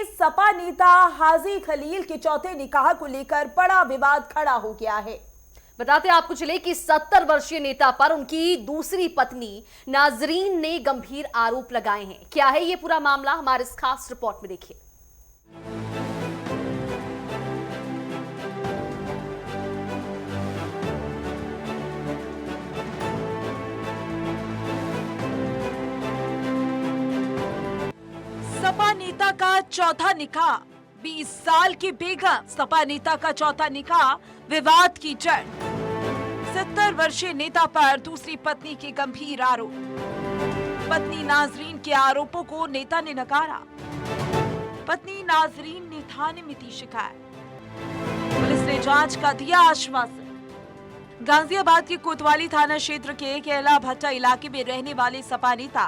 में सपा नेता हाजी खलील के चौथे निकाह को लेकर बड़ा विवाद खड़ा हो गया है। बताते आपको चले कि 70 वर्षीय नेता पर उनकी दूसरी पत्नी नाजरीन ने गंभीर आरोप लगाए हैं। क्या है ये पूरा मामला, हमारे इस खास रिपोर्ट में देखिए। सपा नेता का चौथा निकाह, 20 साल की बेगम सपा नेता का चौथा निकाह विवाद की जड़। 70 वर्षीय नेता पर दूसरी पत्नी के गंभीर आरोप। पत्नी नाजरीन के आरोपों को नेता ने नकारा। पत्नी नाजरीन ने थाने में दी शिकायत। पुलिस ने जांच का दिया आश्वासन। गाजियाबाद के कोतवाली थाना क्षेत्र के केला भट्टा इलाके में रहने वाले सपा नेता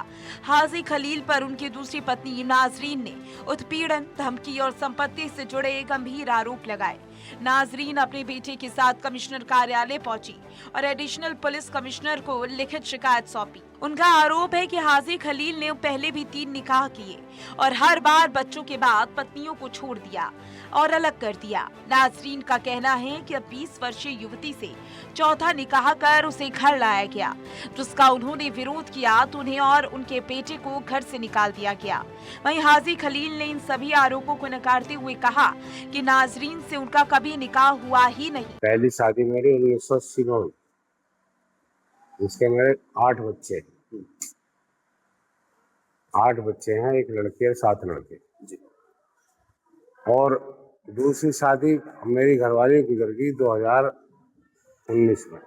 हाजी खलील पर उनकी दूसरी पत्नी नाजरीन ने उत्पीड़न, धमकी और संपत्ति से जुड़े गंभीर आरोप लगाए। नाजरीन अपने बेटे के साथ कमिश्नर कार्यालय पहुंची और एडिशनल पुलिस कमिश्नर को लिखित शिकायत सौंपी। उनका आरोप है कि हाजी खलील ने पहले भी 3 निकाह किए और हर बार बच्चों के बाद पत्नियों को छोड़ दिया और अलग कर दिया। नाजरीन का कहना है कि अब 20 वर्षीय युवती से चौथा निकाह कर उसे घर लाया गया, जिसका उन्होंने विरोध किया तो उन्हें और उनके बेटे को घर से निकाल दिया गया। वहीं हाजी खलील ने इन सभी आरोपों को नकारते हुए कहा कि नाजरीन से उनका कभी निकाह हुआ ही नहीं। पहली शादी मेरी 1980 में हुई, जिसके मेरे 8 बच्चे 8 बच्चे हैं, एक लड़की और 7 लड़के। और दूसरी शादी मेरी घरवाली गुजर गई 2019 में।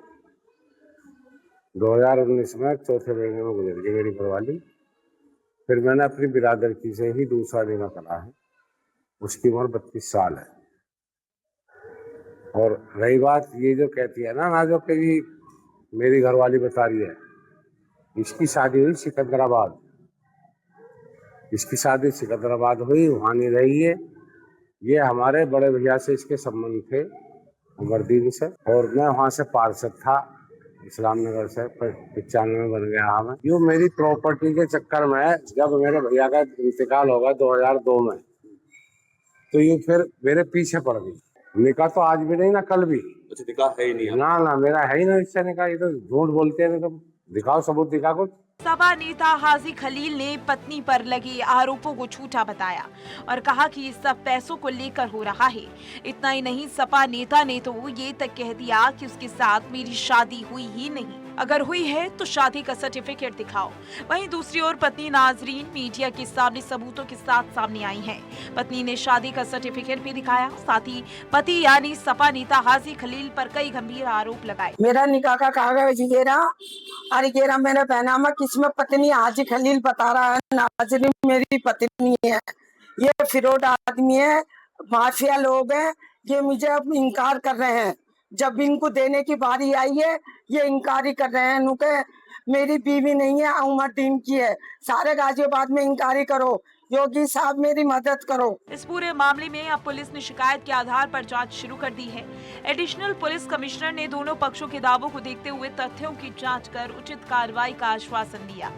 2019 में चौथे महीने में गुजर गई मेरी घरवाली। फिर मैंने अपनी बिरादर की से ही दूसरा निकाह करा है, उसकी उम्र 32 साल है। और रही बात ये जो कहती है ना जो कभी मेरी घरवाली बता रही है, इसकी शादी हुई सिकंदराबाद। इसकी शादी सिकंदराबाद हुई, वहाँ नहीं रही है। ये हमारे बड़े भैया से इसके संबंध थे, उमरदीन से, और मैं वहाँ से पार्षद था इस्लाम नगर से। 95 में बन गया मैं। यूँ मेरी प्रॉपर्टी के चक्कर में जब मेरे भैया का इंतकाल होगा 2002 में, तो यूँ फिर मेरे पीछे पड़ गई। निकाह तो आज भी नहीं ना, कल भी। अच्छा, निकाह है ही नहीं? ना मेरा है ही ना इससे निकाह। ये तो झूठ बोलते हैं। तो दिखाओ सबूत, दिखा कुछ। सपा नेता हाजी खलील ने पत्नी पर लगे आरोपों को झूठा बताया और कहा कि ये सब पैसों को लेकर हो रहा है। इतना ही नहीं, सपा नेता ने तो ये तक कह दिया कि उसके साथ मेरी शादी हुई ही नहीं, अगर हुई है तो शादी का सर्टिफिकेट दिखाओ। वहीं दूसरी ओर पत्नी नाजरीन मीडिया के सामने सबूतों के साथ सामने आई हैं। पत्नी ने शादी का सर्टिफिकेट भी दिखाया, साथ ही पति यानी सपा नेता हाजी खलील पर कई गंभीर आरोप लगाए। मेरा निकाह का कागज गेरा मेरा पैनामा, किसमें पत्नी हाजी खलील बता रहा है नाजरीन मेरी पत्नी है। ये फिरौड आदमी है, माफिया लोग हैं। ये मुझे अब इनकार कर रहे हैं। जब इनको देने की बारी आई है, ये इनकारी कर रहे हैं। उनके मेरी बीवी नहीं है, उमरदीन की है। सारे गाजियाबाद में इनकारी करो, योगी साहब मेरी मदद करो। इस पूरे मामले में अब पुलिस ने शिकायत के आधार पर जांच शुरू कर दी है। एडिशनल पुलिस कमिश्नर ने दोनों पक्षों के दावों को देखते हुए तथ्यों की जांच कर उचित कार्रवाई का आश्वासन दिया।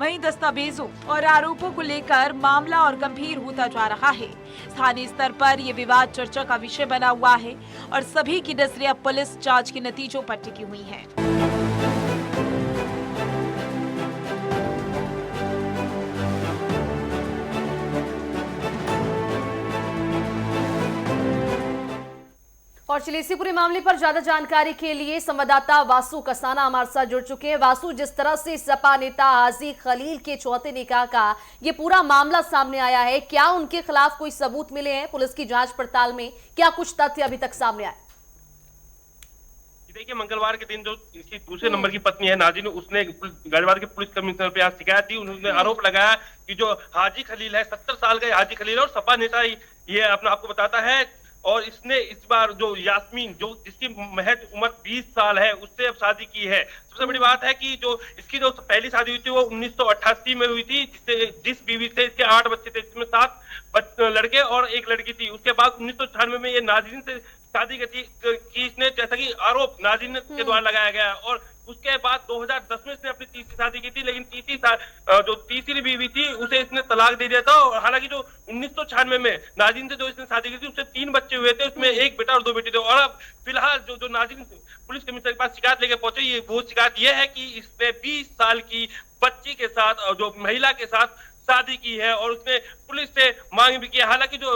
वहीं दस्तावेजों और आरोपों को लेकर मामला और गंभीर होता जा रहा है। स्थानीय स्तर पर ये विवाद चर्चा का विषय बना हुआ है और सभी की नजरें अब पुलिस जांच के नतीजों पर टिकी हुई हैं। और चलिए इसी पूरे मामले पर ज्यादा जानकारी के लिए संवाददाता वासु कसाना हमारे साथ जुड़ चुके हैं। वासु, जिस तरह से सपा नेता हाजी खलील के चौथे निकाह का ये पूरा मामला सामने आया है, क्या उनके खिलाफ कोई सबूत मिले हैं? पुलिस की जांच पड़ताल में क्या कुछ तथ्य अभी तक सामने आए? देखिए, मंगलवार के दिन जो इसकी दूसरे नंबर की पत्नी है नाज़रीन, उसने गाजियाबाद के पुलिस कमिश्नर पे आज शिकायत दी। उन्होंने आरोप लगाया कि जो हाजी खलील है, 70 साल का हाजी खलील और सपा नेता ये अपना आपको बताता है। और इसने इस बार जो यास्मीन, जो जिसकी महज उम्र 20 साल है, उससे अब शादी की है। सबसे बड़ी बात है कि जो इसकी जो पहली शादी हुई थी वो 1988 में हुई थी, जिस बीवी से इसके 8 बच्चे थे, जिसमें 7 लड़के और 1 लड़की थी। उसके बाद 1996 में ये नाज़रीन से शादी की इसने, जैसा कि आरोप नाज़रीन के द्वारा लगाया गया। और उसके बाद 2010 में इसने अपनी तीसरी शादी की थी, लेकिन जो तीसरी बीवी थी उसे इसने तलाक दे दिया था। और हालांकि जो 1996 में नाज़रीन से जो इसने शादी की थी उससे 3 बच्चे हुए थे, उसमें एक बेटा और 2 बेटी थे। और अब फिलहाल जो नाज़रीन पुलिस कमिश्नर के पास शिकायत लेके पहुंचे, वो शिकायत ये है कि इसने 20 साल की बच्ची के साथ और जो महिला के साथ शादी की है और उसने पुलिस से मांग भी की है। हालांकि जो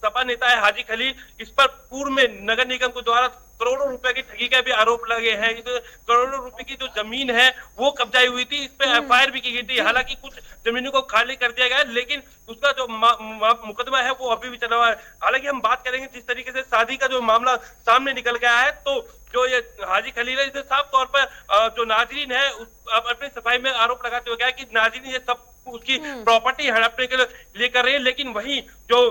सपा नेता है हाजी खलील, इस पर पूर्व में नगर निगम के द्वारा करोड़ों रुपए की ठगी के भी आरोप लगे हैं। इस करोड़ों रुपए की जो जमीन है वो कब्जाई हुई थी, इस पे एफआईआर भी की गई थी। हालांकि कुछ जमीनों को खाली कर दिया गया है, लेकिन उसका जो मुकदमा है वो अभी भी चला हुआ है। हालांकि हम बात करेंगे जिस तरीके से शादी का जो मामला सामने निकल गया है, तो जो ये हाजी खलील है, इसे साफ तौर पर जो नाजरीन है अपनी सफाई में आरोप लगाते हुए गया कि नाजरीन ये सब उसकी प्रॉपर्टी हड़पने के लिए कर रहे हैं। लेकिन वही जो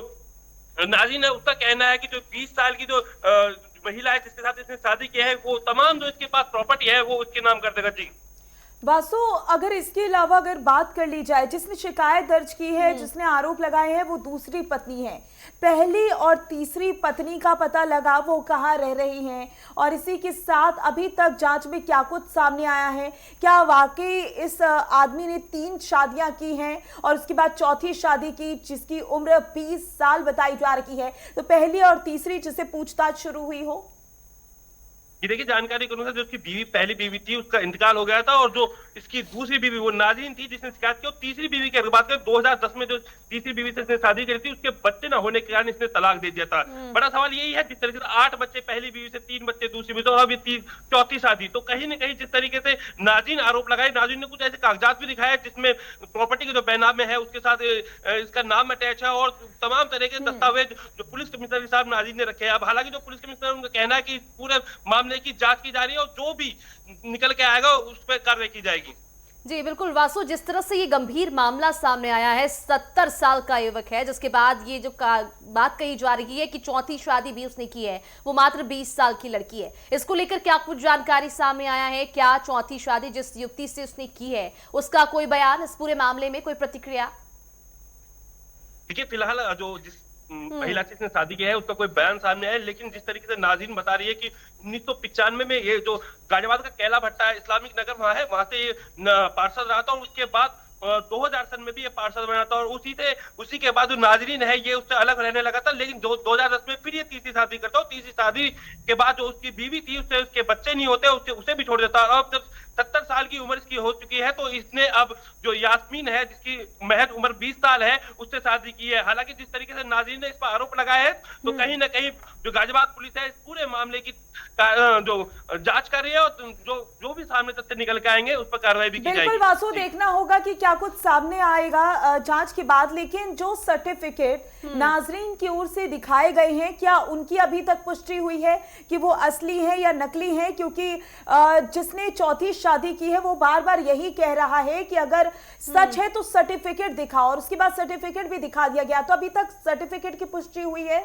नाज़रीन है उसका कहना है कि जो 20 साल की जो महिला है जिसके साथ इसने शादी की है, वो तमाम जो इसके पास प्रॉपर्टी है वो उसके नाम कर देगा। जी वासु, अगर इसके अलावा अगर बात कर ली जाए, जिसने शिकायत दर्ज की है, जिसने आरोप लगाए हैं, वो दूसरी पत्नी है। पहली और तीसरी पत्नी का पता लगा वो कहाँ रह रही हैं, और इसी के साथ अभी तक जांच में क्या कुछ सामने आया है? क्या वाकई इस आदमी ने 3 शादियां की हैं और उसके बाद चौथी शादी की जिसकी उम्र 20 साल बताई जा रही है? तो पहली और तीसरी जिससे पूछताछ शुरू हुई हो? ये देखिए, जानकारी के अनुसार जो उसकी पहली बीवी थी उसका इंतकाल हो गया था, और जो इसकी दूसरी बीवी वो नाज़रीन थी जिसने शिकायत की। और तीसरी बीवी की अगर बात करें, 2010 में जो तीसरी बीवी से इसने शादी करी थी, उसके बच्चे ना होने के कारण इसने तलाक दे दिया था। बड़ा सवाल यही है, जिस तरीके से 8 बच्चे पहली बीवी से, 3 बच्चे दूसरी बीवी से, और अभी चौथी शादी, तो कहीं ना कहीं जिस तरीके से नाज़रीन आरोप लगाए, नाज़रीन ने कुछ ऐसे कागजात भी दिखाए जिसमें प्रॉपर्टी के जो बैनामे है उसके साथ इसका नाम अटैच है, और तमाम तरह के दस्तावेज जो पुलिस कमिश्नर साहब नाज़रीन ने रखे हैं। अब हालांकि जो पुलिस कमिश्नर उनका कहना है कि पूरे मामले की जांच की जा रही है और जो भी निकल के आएगा उस पर कार्रवाई की जाएगी। जी बिल्कुल वासु, जिस तरह से ये गंभीर मामला सामने आया है, 70 साल का युवक है, जिसके बाद ये जो बात कही जा रही है कि चौथी शादी भी उसने की है, वो मात्र 20 साल की लड़की है। इसको लेकर क्या कुछ जानकारी सामने आया है? क्या चौथी शादी जिस युवती से उसने की है उसका कोई बयान, इस पूरे मामले में कोई प्रतिक्रिया? देखिए, फिलहाल जो जिस महिला से इसने शादी किया है उसका कोई बयान सामने आया है, लेकिन जिस तरीके से नाज़रीन बता रही है कि 1995 में ये जो गाजियाबाद का कैला भट्टा है, इस्लामिक नगर वहां है, वहां से ये पार्षद रहा था, और उसके बाद 2000 सन में भी ये पार्षद बना था, और उसी के बाद जो नाज़रीन है ये उससे अलग रहने लगा था। लेकिन 2010 में फिर ये तीसरी शादी करता, और तीसरी शादी के बाद जो उसकी बीवी थी उससे उसके बच्चे नहीं होते, उसे भी छोड़ देता। अब जब 70 साल की उम्र इसकी हो चुकी है, तो इसने अब जो यास्मीन है जिसकी महज उम्र 20 साल है उससे शादी की है। हालांकि जिस तरीके से नाज़रीन ने इस पर आरोप लगाया है, तो कहीं ना कहीं जो गाजियाबाद पुलिस है इस पूरे मामले की जो जांच कर रही है, और जो भी सामने तथ्य निकल के आएंगे उस पर कार्रवाई भी की जाएगी। बिल्कुल वासु, देखना होगा कि क्या कुछ सामने आएगा जांच के बाद। लेकिन जो सर्टिफिकेट नाज़रीन की ओर से दिखाए गए हैं, क्या उनकी अभी तक पुष्टि हुई है कि वो असली है या नकली है? क्योंकि जिसने चौथी शादी की है वो बार बार यही कह रहा है कि अगर सच है तो सर्टिफिकेट दिखाओ, और उसके बाद सर्टिफिकेट भी दिखा दिया गया। तो अभी तक सर्टिफिकेट की पुष्टि हुई है?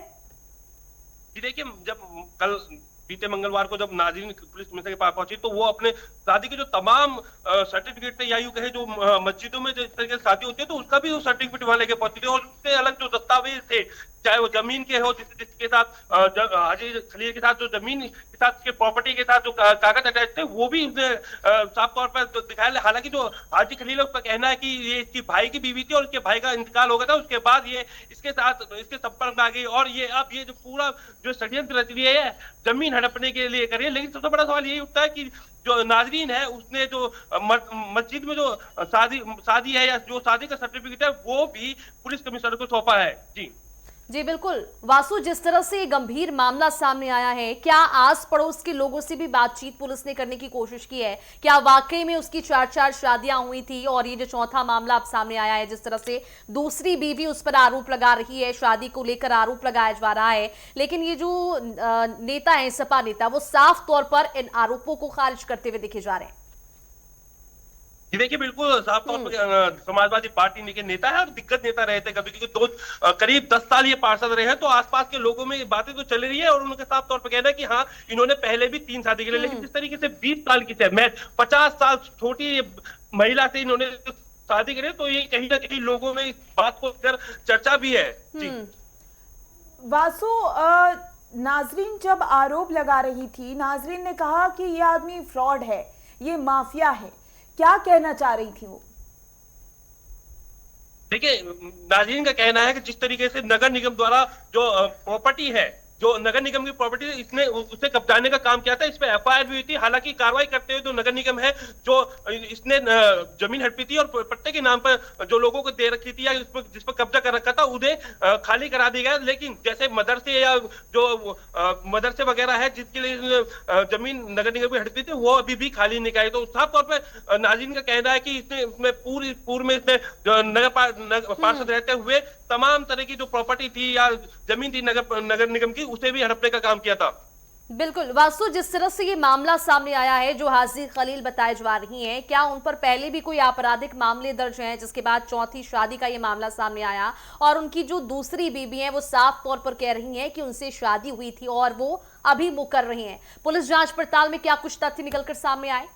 जी देखिए, जब कल बीते मंगलवार को जब नाज़रीन पुलिस कमिश्नर के पास पहुंची, तो वो अपने शादी के जो तमाम सर्टिफिकेट थे, या यूं कहे जो मस्जिदों में जिस तरीके से शादी होती है, तो उसका भी वो सर्टिफिकेट वहां लेके पहुंची थी। और उससे अलग जो दस्तावेज थे, चाहे वो जमीन के हो जिसके साथ हाजी खलील के साथ जो जमीन के साथ उसके प्रॉपर्टी के साथ जो कागज अटैच थे, वो भी उसने साफ तौर पर दिखाया। हालांकि जो हाजी खलील है उसका कहना है कि ये इसकी भाई की बीवी थी और उसके भाई का इंतकाल हो गया था, उसके बाद ये इसके साथ इसके संपर्क में आ गई, और ये अब ये जो पूरा जो षड्यंत्र रच रही है जमीन हड़पने के लिए कर रही है। लेकिन सबसे बड़ा सवाल यही उठता है कि जो नाज़रीन है उसने जो मस्जिद में जो शादी है या जो शादी का सर्टिफिकेट है वो भी पुलिस कमिश्नर को सौंपा है। जी बिल्कुल वासु, जिस तरह से ये गंभीर मामला सामने आया है, क्या आस पड़ोस के लोगों से भी बातचीत पुलिस ने करने की कोशिश की है? क्या वाकई में उसकी 4 शादियां हुई थी? और ये जो चौथा मामला अब सामने आया है, जिस तरह से दूसरी बीवी उस पर आरोप लगा रही है, शादी को लेकर आरोप लगाया जा रहा है, लेकिन ये जो नेता है, सपा नेता, वो साफ तौर पर इन आरोपों को खारिज करते हुए दिखे जा रहे हैं। जी देखिए, बिल्कुल साफ तौर पर समाजवादी पार्टी के नेता है और दिग्गज नेता रहे थे कभी, क्योंकि करीब 10 साल ये पार्षद रहे हैं, तो आसपास के लोगों में ये बातें तो चल रही है, और उनके साफ तौर पर कहना है कि हाँ, इन्होंने पहले भी 3 शादी की, लेकिन जिस तरीके से 20 साल की मैं 50 साल छोटी महिला से इन्होंने शादी करी, तो ये कहीं ना कहीं लोगों में इस बात को लेकर चर्चा भी है। जी वासु, नाज़रीन जब आरोप लगा रही थी, नाज़रीन ने कहा कि ये आदमी फ्रॉड है, ये माफिया है। क्या कहना चाह रही थी वो? देखिए, नाज़रीन का कहना है कि जिस तरीके से नगर निगम द्वारा जो प्रॉपर्टी है, जो नगर निगम की प्रॉपर्टी है, इसने उसे कब्जाने का काम किया था। इस पे एफआईआर भी हुई थी। हालांकि कार्रवाई करते हुए जो नगर निगम है, जो इसने जमीन हड़पी थी और पट्टे के नाम पर जो लोगों को दे रखी थी या जिस पर कब्जा कर रखा था, उन्हें खाली करा दिया गया। लेकिन जैसे मदरसे या जो मदरसे वगैरह है जिसके लिए जमीन नगर निगम की हड़पी थी, वो अभी भी खाली नहीं कराई। तो साफ तौर पर नाज़रीन का कहना है कि इसने इसमें पूर्व में इसने नगर पार्षद रहते हुए तमाम तरह की जो प्रॉपर्टी थी या जमीन थी नगर निगम की, उसे भी हड़पने का काम किया था। बिल्कुल वासु, जिस तरह से ये मामला सामने आया है, जो हाजी खलील बताए जा रही हैं, क्या उन पर पहले भी कोई आपराधिक मामले दर्ज हैं, जिसके बाद चौथी शादी का ये मामला सामने आया और उनकी जो दूसरी बीबी है वो साफ तौर पर कह रही हैं कि उनसे शादी हुई थी और वो अभी मुकर रही हैं। पुलिस जांच पड़ताल में क्या कुछ तथ्य निकलकर सामने आए?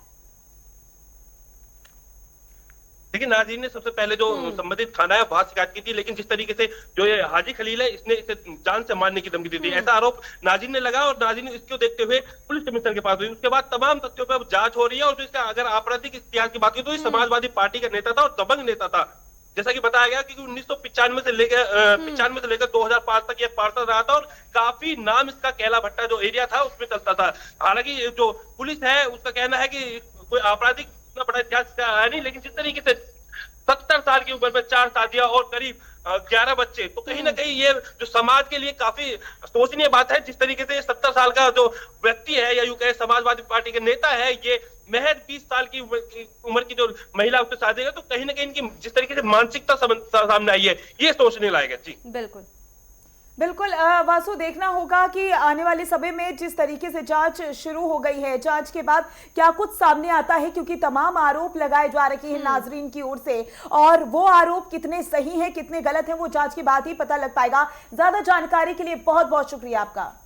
देखिए, नाज़रीन ने सबसे पहले जो संबंधित थाना है वहां शिकायत की थी, लेकिन जिस तरीके से जो ये हाजी खलील है, इसने इसे जान से मारने की धमकी दी थी, ऐसा आरोप नाज़रीन ने लगा और नाज़रीन इसको देखते हुए पुलिस कमिश्नर के पास हुई। उसके बाद तमाम तथ्यों पर अब जांच हो रही है और जो इसका अगर आपराधिक इतिहास की बात की तो ये समाजवादी पार्टी का नेता था और दबंग नेता था। जैसा कि बताया गया कि 1995 से लेकर 2005 तक ये पार्षद रहा था और काफी नाम इसका कैला भट्टा जो एरिया था उसमें चलता था। हालांकि जो पुलिस है उसका कहना है कि कोई आपराधिक बड़ा इतिहास है नहीं, लेकिन जिस तरीके से 70 साल की उम्र में 4 शादियां और करीब 11 बच्चे, तो कहीं ना कहीं ये जो समाज के लिए काफी सोचनीय बात है। जिस तरीके से 70 साल का जो व्यक्ति है या यूं कहे समाजवादी पार्टी के नेता है, ये महज 20 साल की उम्र की जो महिला उससे शादी है, तो कहीं ना कहीं इनकी जिस तरीके से मानसिकता सामने आई है, ये सोचने लायक है। जी बिल्कुल बिल्कुल वासु, देखना होगा कि आने वाले समय में जिस तरीके से जांच शुरू हो गई है, जांच के बाद क्या कुछ सामने आता है, क्योंकि तमाम आरोप लगाए जा रहे हैं नाजरीन की ओर से और वो आरोप कितने सही हैं कितने गलत हैं वो जांच के बाद ही पता लग पाएगा। ज्यादा जानकारी के लिए बहुत बहुत शुक्रिया आपका।